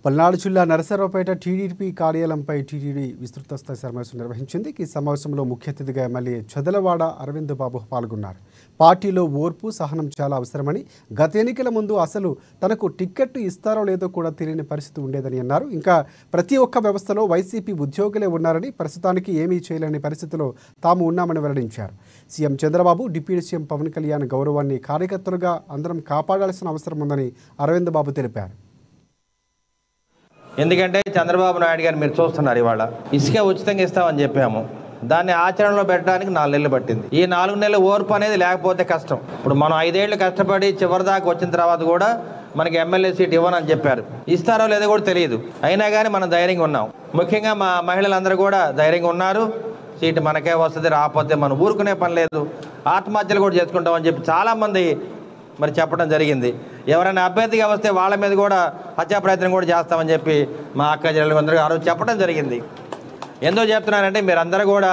పల్నాడు జిల్లా Narasaraopet TDP కార్యాలయంపై TTD విస్తృత స్థాయి సమావేశం నిర్వహించింది. ఈ సమావేశంలో ముఖ్య అతిథిగా ఎమ్మెల్యే చదలవాడ అరవింద్ బాబు పాల్గొన్నారు. పార్టీలో ఓర్పు సహనం చాలా అవసరమని, గత ఎన్నికల ముందు అసలు తనకు టిక్కెట్ ఇస్తారో లేదో కూడా తెలియని పరిస్థితి ఉండేదని అన్నారు. ఇంకా ప్రతి ఒక్క వ్యవస్థలో వైసీపీ ఉద్యోగులే ఉన్నారని, ప్రస్తుతానికి ఏమీ చేయలేని పరిస్థితిలో తాము ఉన్నామని వెల్లడించారు. CM Chandrababu, deputy CM Pawan Kalyan గౌరవాన్ని కార్యకర్తలుగా అందరం కాపాడాల్సిన అవసరం ఉందని అరవింద్ బాబు తెలిపారు. ఎందుకంటే చంద్రబాబు నాయుడు గారు మీరు చూస్తున్నారు, ఇవాళ ఇసుక ఉచితంగా ఇస్తామని చెప్పాము. దాన్ని ఆచరణలో పెట్టడానికి 4 నెలలు పట్టింది. ఈ 4 నెలల ఓర్పు అనేది లేకపోతే కష్టం. ఇప్పుడు మనం 5 ఏళ్ళు కష్టపడి చివరిదాకా వచ్చిన తర్వాత కూడా మనకి ఎమ్మెల్యే సీట్ ఇవ్వనని చెప్పారు. ఇస్తారో లేదో కూడా తెలియదు. అయినా కానీ మనం ధైర్యంగా ఉన్నాం. ముఖ్యంగా మా మహిళలందరూ కూడా ధైర్యంగా ఉన్నారు. సీటు మనకే వస్తుంది, రాకపోతే మనం ఊరుకునే పని లేదు, ఆత్మహత్యలు కూడా చేసుకుంటామని చెప్పి చాలామంది మరి చెప్పడం జరిగింది. ఎవరైనా అభ్యర్థిగా వస్తే వాళ్ళ మీద కూడా హత్యా ప్రయత్నం కూడా చేస్తామని చెప్పి మా అక్క చెల్లెలందరూ ఆ రోజు చెప్పడం జరిగింది. ఎందుకు చెప్తున్నారంటే మీరందరూ కూడా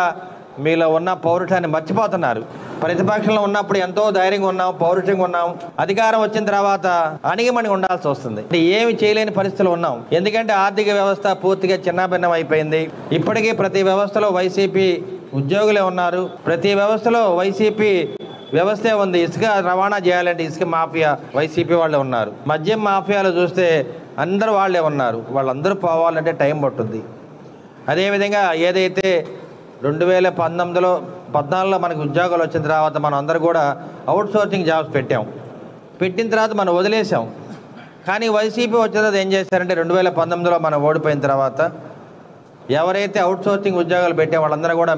మీలో ఉన్న పౌరుషాన్ని మర్చిపోతున్నారు. ప్రతిపక్షంలో ఉన్నప్పుడు ఎంతో ధైర్యంగా ఉన్నాం, పౌరుషంగా ఉన్నాం. అధికారం వచ్చిన తర్వాత అణిగిమణి ఉండాల్సి వస్తుంది. ఏమి చేయలేని పరిస్థితులు ఉన్నాం. ఎందుకంటే ఆర్థిక వ్యవస్థ పూర్తిగా చిన్నాభిన్నం అయిపోయింది. ఇప్పటికీ ప్రతి వ్యవస్థలో వైసీపీ ఉద్యోగులే ఉన్నారు. ప్రతి వ్యవస్థలో వైసీపీ వ్యవస్థే ఉంది. ఇసుక రవాణా చేయాలంటే ఇసుక మాఫియా వైసీపీ వాళ్ళే ఉన్నారు. మద్యం మాఫియాలు చూస్తే అందరూ వాళ్ళే ఉన్నారు. వాళ్ళందరూ పోవాలంటే టైం పట్టుద్ది. అదేవిధంగా ఏదైతే 2014లో మనకు ఉద్యోగాలు వచ్చిన తర్వాత మనం అందరూ కూడా అవుట్సోర్సింగ్ జాబ్స్ పెట్టిన తర్వాత మనం వదిలేసాం. కానీ వైసీపీ వచ్చిన తర్వాత ఏం చేశారంటే 2019లో మనం ఓడిపోయిన తర్వాత ఎవరైతే అవుట్సోర్సింగ్ ఉద్యోగాలు పెట్టే వాళ్ళందరూ కూడా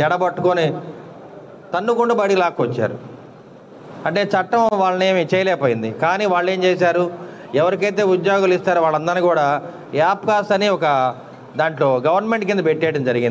జడ పట్టుకొని తన్నుకుండా బడికి లాక్కొచ్చారు. అంటే చట్టం వాళ్ళని ఏమి చేయలేకపోయింది. కానీ వాళ్ళు ఏం చేశారు, ఎవరికైతే ఉద్యోగాలు ఇస్తారో వాళ్ళందరినీ కూడా యాప్కాస్ అని ఒక దాంట్లో గవర్నమెంట్ కింద పెట్టేయడం జరిగింది.